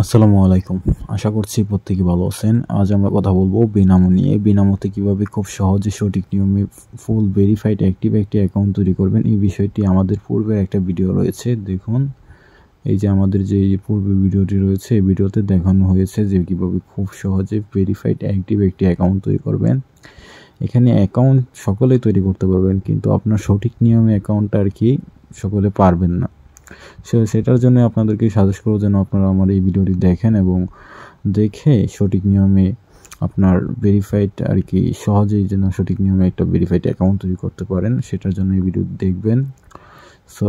আসসালামু আলাইকুম। আশা করছি প্রত্যেকে ভালো আছেন। আজ আমরা কথা বলবো বিনামো নিয়ে। বিনামোতে কিভাবে খুব সহজে সঠিক নিয়মে ফুল ভেরিফাইড অ্যাক্টিভ একটি অ্যাকাউন্ট তৈরি করবেন, এই বিষয়টি আমাদের পূর্বের একটা ভিডিও রয়েছে। দেখুন, এই যে আমাদের যে পূর্বে ভিডিওটি রয়েছে, এই ভিডিওতে দেখানো হয়েছে যে কিভাবে খুব সহজে ভেরিফাইড অ্যাক্টিভ একটি অ্যাকাউন্ট তৈরি করবেন। এখানে অ্যাকাউন্ট সকলেই তৈরি করতে পারবেন, কিন্তু আপনার সঠিক নিয়মে অ্যাকাউন্টটা আর কি সকলে পারবেন না। সেটার জন্য আপনাদেরকে সাজেস্ট করবো যেন আপনারা আমার এই ভিডিওটি দেখেন এবং দেখে সঠিক নিয়মে আপনার ভেরিফাইড আর কি সহজেই যেন সঠিক নিয়মে একটা ভেরিফাইড অ্যাকাউন্ট তৈরি করতে পারেন, সেটার জন্য এই ভিডিও দেখবেন। সো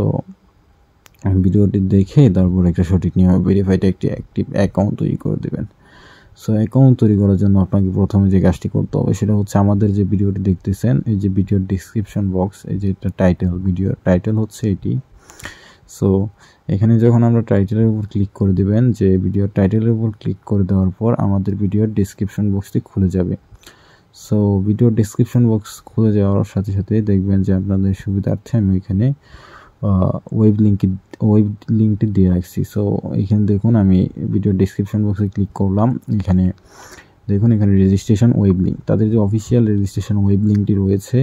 ভিডিওটি দেখে তারপর একটা সঠিক নিয়মে ভেরিফাইড একটি অ্যাক্টিভ অ্যাকাউন্ট তৈরি করে দেবেন। সো অ্যাকাউন্ট তৈরি করার জন্য আপনাকে প্রথমে যে কাজটি করতে হবে সেটা হচ্ছে আমাদের যে ভিডিওটি দেখতেছেন, এই যে ভিডিওর ডিসক্রিপশন বক্স, এই যে এটা ভিডিওর টাইটেল হচ্ছে এটি। সো এখানে যখন আমরা টাইটেলের উপর ক্লিক করে দিবেন, যে ভিডিওর টাইটেলের উপর ক্লিক করে দেওয়ার পর আমাদের ভিডিওর ডিসক্রিপশন বক্সটি খুলে যাবে। সো ভিডিওর ডিসক্রিপশন বক্স খুলে যাওয়ার সাথে সাথে দেখবেন যে আপনাদের সুবিধার্থে আমি এখানে ওয়েব লিঙ্কটি দিয়ে রাখছি। সো এখানে দেখুন, আমি ভিডিওর ডিসক্রিপশন বক্সে ক্লিক করলাম। এখানে দেখুন, এখানে রেজিস্ট্রেশন ওয়েব লিঙ্ক, তাদের যে অফিসিয়াল রেজিস্ট্রেশন ওয়েব লিঙ্কটি রয়েছে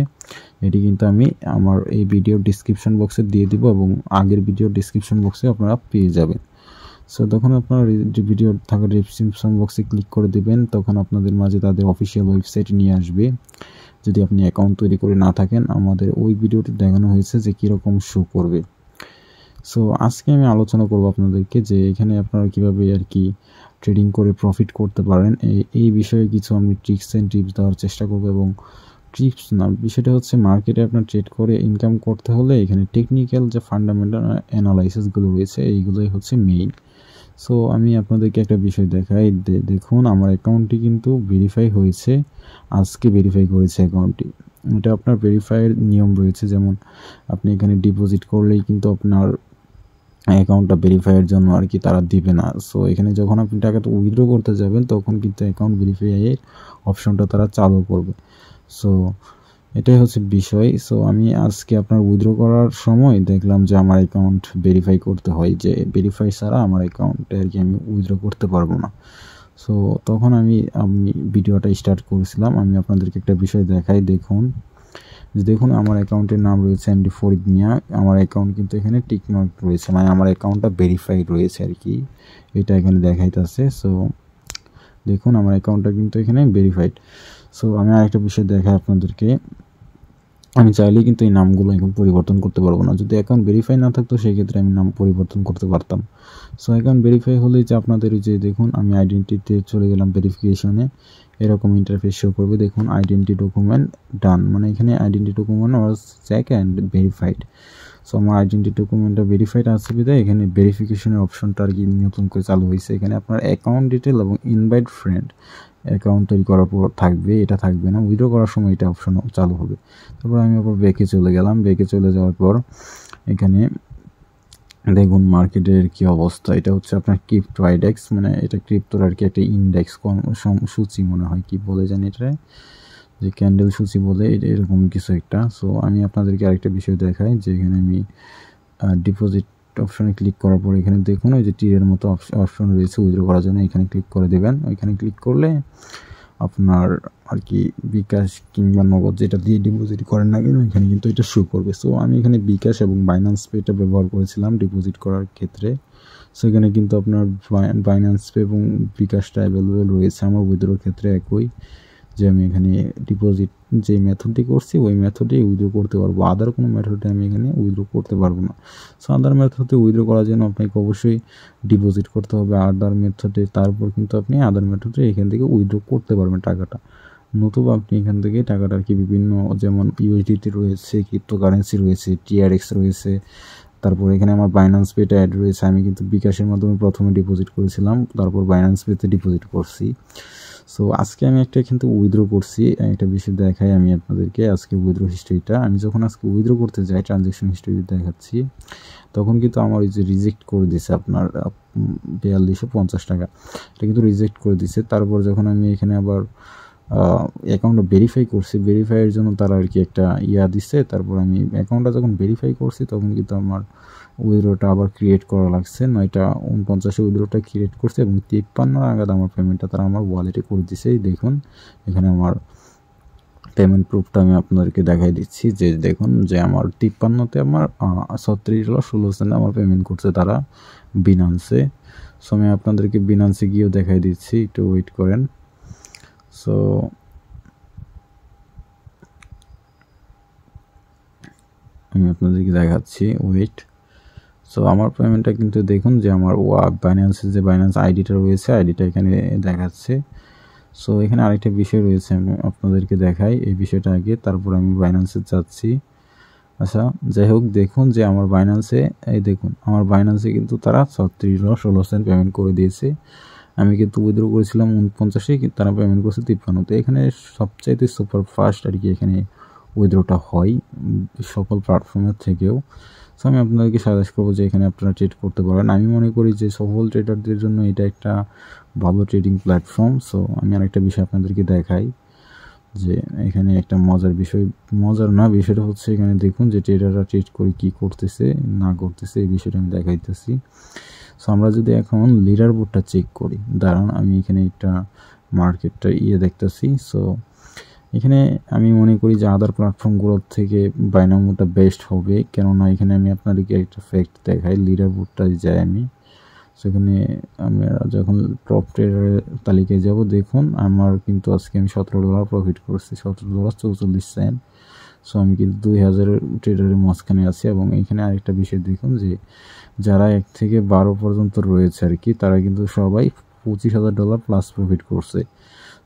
এটি কিন্তু আমি আমার এই ভিডিওর ডিসক্রিপশন বক্সে দিয়ে দিব এবং আগের ভিডিওর ডিসক্রিপশন বক্সে আপনারা পেয়ে যাবেন। সো তখন আপনারা ভিডিওর থাকা ডিসক্রিপশন বক্সে ক্লিক করে দেবেন, তখন আপনাদের মাঝে তাদের অফিসিয়াল ওয়েবসাইট নিয়ে আসবে। যদি আপনি অ্যাকাউন্ট তৈরি করে না থাকেন, আমাদের ওই ভিডিওটি দেখানো হয়েছে যে কীরকম শো করবে। সো আজকে আমি আলোচনা করব আপনাদেরকে যে এখানে আপনারা কীভাবে আর কি ট্রেডিং করে প্রফিট করতে পারেন, এই বিষয়ে কিছু আমি ট্রিক্স অ্যান্ড টিপস দেওয়ার চেষ্টা করব। এবং ট্রিপস না, বিষয়টা হচ্ছে মার্কেটে আপনার ট্রেড করে ইনকাম করতে হলে এখানে টেকনিক্যাল যে ফান্ডামেন্টাল অ্যানালাইসিসগুলো রয়েছে এইগুলোই হচ্ছে মেইন। সো আমি আপনাদেরকে একটা বিষয় দেখাই। দেখুন, আমার অ্যাকাউন্টটি কিন্তু ভেরিফাই হয়েছে, আজকে ভেরিফাই করেছে অ্যাকাউন্টটি। এটা আপনার ভেরিফাইয়ের নিয়ম রয়েছে, যেমন আপনি এখানে ডিপোজিট করলেই কিন্তু আপনার অ্যাকাউন্টটা ভেরিফাইয়ের জন্য আর কি তারা দিবে না। সো এখানে যখন আপনি টাকাটা উইথড্র করতে যাবেন তখন কিন্তু অ্যাকাউন্ট ভেরিফাইয়ের অপশনটা তারা চালু করবে। সো এটাই হচ্ছে বিষয়। সো আমি আজকে আপনার উইথড্র করার সময় দেখলাম যে আমার অ্যাকাউন্ট ভেরিফাই করতে হয়, যে ভেরিফাই ছাড়া আমার অ্যাকাউন্টে আর কি আমি উইথড্র করতে পারবো না। সো তখন আমি ভিডিওটা স্টার্ট করেছিলাম। আমি আপনাদেরকে একটা বিষয় দেখাই। দেখুন আমার অ্যাকাউন্টের নাম রয়েছে এমডি ফরিদ মিয়া। আমার অ্যাকাউন্ট কিন্তু এখানে টিকমার্ক রয়েছে, মানে আমার অ্যাকাউন্টটা ভেরিফাইড রয়েছে আর কি, এটা এখানে দেখাইতেছে। সো দেখুন আমার অ্যাকাউন্টটা কিন্তু এখানে ভেরিফাইড। সো আমি আরেকটা বিষয় দেখাই আপনাদেরকে। আমি চাইলেই কিন্তু এই নামগুলো এখন পরিবর্তন করতে পারবো না। যদি অ্যাকাউন্ট ভেরিফাই না থাকতো সেই ক্ষেত্রে আমি নাম পরিবর্তন করতে পারতাম। সো অ্যাকাউন্ট ভেরিফাই হলেই যে আপনাদের যে দেখুন আমি আইডেন্টিটিতে চলে গেলাম, ভেরিফিকেশনে এরকম ইন্টারফেস শো করবে। দেখুন আইডেন্টি ডকুমেন্ট ডান, মানে এখানে identity document was check and verified. So আমার আইডেন্টি ডকুমেন্টটা ভেরিফাইড আছে বিধায় এখানে ভেরিফিকেশনের অপশনটা আর কি নতুন করে চালু হয়েছে। এখানে আপনার অ্যাকাউন্ট ডিটেল এবং ইনভাইট ফ্রেন্ড অ্যাকাউন্ট তৈরি করার পর থাকবে, এটা থাকবে না। উইথড্র করার সময় এটা অপশন চালু হবে। তারপর আমি আবার ব্যাকে চলে গেলাম। ব্যাকে চলে যাওয়ার পর এখানে দেখুন মার্কেটের কি অবস্থা। এটা হচ্ছে আপনার ক্রিপ্টো আইডেক্স, মানে এটা ক্রিপ্টোর আর কি একটা ইন্ডেক্স সূচি মনে হয়, কি বলে জানি এটা, যে ক্যান্ডেল সূচি বলে, এরকম কিছু একটা। সো আমি আপনাদেরকে আরেকটা বিষয় দেখাই, যে এখানে আমি ডিপোজিট অপশনে ক্লিক করার পর এখানে দেখুন ওই যে তীরের মতো অপশন রয়েছে উইথড্র করার জন্য, এখানে ক্লিক করে দেবেন। ওইখানে ক্লিক করলে আপনার আর কি বিকাশ কিংবা নগদ যেটা দিয়ে ডিপোজিট করেন না কেন এখানে কিন্তু এটা শো করবে। সো আমি এখানে বিকাশ এবং বাইন্যান্স পেটা ব্যবহার করেছিলাম ডিপোজিট করার ক্ষেত্রে। সো এখানে কিন্তু আপনার বাইন্যান্স পে এবং বিকাশটা অ্যাভেলেবেল রয়েছে আমার উইথড্রোর ক্ষেত্রে একই, যে আমি এখানে ডিপোজিট যে মেথডটি করছি ওই মেথডে উইথড্র করতে পারবো, আদার কোনো মেথডে আমি এখানে উইথড্র করতে পারবো না। সো আদার মেথডে উইথড্র করার জন্য আপনাকে অবশ্যই ডিপোজিট করতে হবে আদার মেথডে, তারপর কিন্তু আপনি আদার মেথডে এখান থেকে উইথড্র করতে পারবেন টাকাটা। নতুবা আপনি এখান থেকে টাকাটা আর কি বিভিন্ন, যেমন ইউএসডিটি রয়েছে, ক্রিপ্টোকারেন্সি রয়েছে, টিআরএক্স রয়েছে, তারপর এখানে আমার বাইন্যান্স পেটা অ্যাড রয়েছে। আমি কিন্তু বিকাশের মাধ্যমে প্রথমে ডিপোজিট করেছিলাম, তারপর বাইন্যান্স পেতে ডিপোজিট করছি। সো আজকে আমি একটা কিন্তু উইথড্র করছি, একটা বিষয় দেখাই আমি আপনাদেরকে আজকে উইথড্র হিস্ট্রিটা। আমি যখন আজকে উইথড্র করতে যাই ট্রানজ্যাকশন হিস্ট্রি দেখাচ্ছি, তখন কিন্তু আমার ওই যে রিজেক্ট করে দিছে আপনার 4250 টাকা, এটা কিন্তু রিজেক্ট করে দিছে। তারপর যখন আমি এখানে আবার অ্যাকাউন্টটা ভেরিফাই করছি, ভেরিফাইয়ের জন্য তারা আর কি একটা ইয়া দিচ্ছে। তারপর আমি অ্যাকাউন্টটা যখন ভেরিফাই করছি তখন কিন্তু আমার উইথড্রটা আবার ক্রিয়েট করা লাগছে। 9:49 উইথড্রটা ক্রিয়েট করছে এবং 53 নাগাদ আমার পেমেন্টটা তারা আমার ওয়ালেটে করে দিছে। দেখুন এখানে আমার পেমেন্ট প্রুফটা আমি আপনাদেরকে দেখাই দিচ্ছি, যে দেখুন যে আমার 53তে আমার $36.16 আমার পেমেন্ট করছে তারা বিনান্সে। সো আমি আপনাদেরকে বিনান্সে গিয়েও দেখাই দিচ্ছি, একটু ওয়েট করেন। সো আমি আপনাদেরকে দেখাচ্ছি, ওয়েট। সো আমার পেমেন্টটা কিন্তু দেখুন যে আমার বাইন্যান্সের যে বাইন্যান্স আইডিটা রয়েছে, আইডিটা এখানে দেখাচ্ছে। সো এখানে আরেকটা বিষয় রয়েছে, আমি আপনাদেরকে দেখাই এই বিষয়টা আগে, তারপর আমি বাইন্যান্সে যাচ্ছি। আচ্ছা যাই হোক, দেখুন যে আমার বাইন্যান্সে, এই দেখুন আমার বাইন্যান্সে কিন্তু তারা $36.16 পেমেন্ট করে দিয়েছে। আমি কিন্তু উইথড্র করেছিলাম 49, কিন্তু তারা পেমেন্ট করছে 53। এখানে সবচাইতে সুপার ফাস্ট আর কি এখানে উইথড্রটা হয় সকল প্ল্যাটফর্মের থেকেও। সো আমি আপনাদেরকে সাজেস্ট করবো যে এখানে আপনারা ট্রেড করতে পারেন। আমি মনে করি যে সফল ট্রেডারদের জন্য এটা একটা ভালো ট্রেডিং প্ল্যাটফর্ম। সো আমি আরেকটা বিষয় আপনাদেরকে দেখাই, যে এখানে একটা মজার বিষয়, মজার না, বিষয়টা হচ্ছে এখানে দেখুন যে ট্রেডাররা ট্রেড করে কী করতেছে না করতেছে, এই বিষয়টা আমি দেখাইতেছি। সো আমরা যদি এখন লিডার বোর্ডটা চেক করি, দাঁড়ান আমি এখানে একটা মার্কেটটা দেখতেছি। সো এখানে আমি মনে করি যে আদার প্ল্যাটফর্মগুলোর থেকে বাইনামোটা বেস্ট হবে, কেননা এখানে আমি আপনাদেরকে একটা ফ্যাক্ট দেখাই। লিডার বোর্ডটায় যাই আমি, সেখানে আমরা যখন টপ ট্রেডারের তালিকায় যাব, দেখুন আমার কিন্তু আজকে আমি $17 প্রফিট করছি, $17.44। সো আমি কিন্তু 2000 ট্রেডারের মাঝখানে আছি। এবং এখানে আরেকটা বিষয় দেখুন যে যারা 1 থেকে 12 পর্যন্ত রয়েছে আর কি, তারা কিন্তু সবাই $25,000 প্লাস প্রফিট করছে।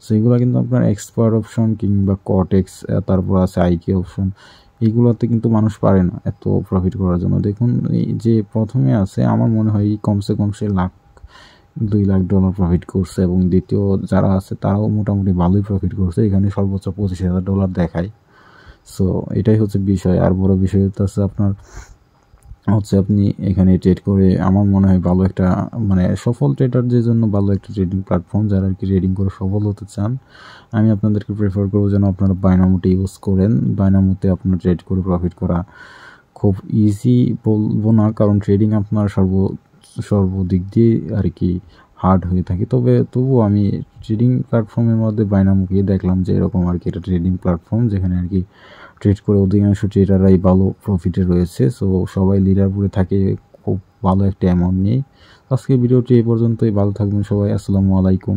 সো এগুলো কিন্তু আপনার এক্সপার্ট অপশন কিংবা কটেক্স, তারপর আছে আইকি অপশন, এইগুলোতে কিন্তু মানুষ পারে না এত প্রফিট করার জন্য। দেখুন এই যে প্রথমে আছে, আমার মনে হয় কমসে কম সে $2 লাখ প্রফিট করছে, এবং দ্বিতীয় যারা আছে তারাও মোটামুটি ভালোই প্রফিট করছে। এখানে সর্বোচ্চ $25,000 দেখায়। সো এটাই হচ্ছে বিষয়। আর বড় বিষয় হচ্ছে আপনার আপনি এখানে ট্রেড করে, আমার মনে হয় ভালো একটা, মানে সফল ট্রেডারদের জন্য ভালো একটা ট্রেডিং প্ল্যাটফর্ম। যারা আর কি ট্রেডিং করে সফল হতে চান, আমি আপনাদেরকে প্রেফার করবো যেন আপনারা বাইনামোটা ইউজ করেন। বাইনামোতে আপনার ট্রেড করে প্রফিট করা খুব ইজি বলবো না, কারণ ট্রেডিং আপনার সর্বদিক দিয়ে আর কি হার্ড হয়ে থাকে। তবুও আমি ট্রেডিং প্ল্যাটফর্মের মধ্যে বাইনামোকে দেখলাম যে এরকম আর কি একটা ট্রেডিং প্ল্যাটফর্ম, যেখানে আর কি ট্রেড করে অধিকাংশ ট্রেডাররাই ভালো প্রফিটে রয়েছে। সো সবাই লিডার বোর্ডে থাকে খুব ভালো একটা অ্যামাউন্ট নিয়ে। আজকে ভিডিওটি এই পর্যন্তই, ভালো থাকবেন সবাই, আসসালামু আলাইকুম।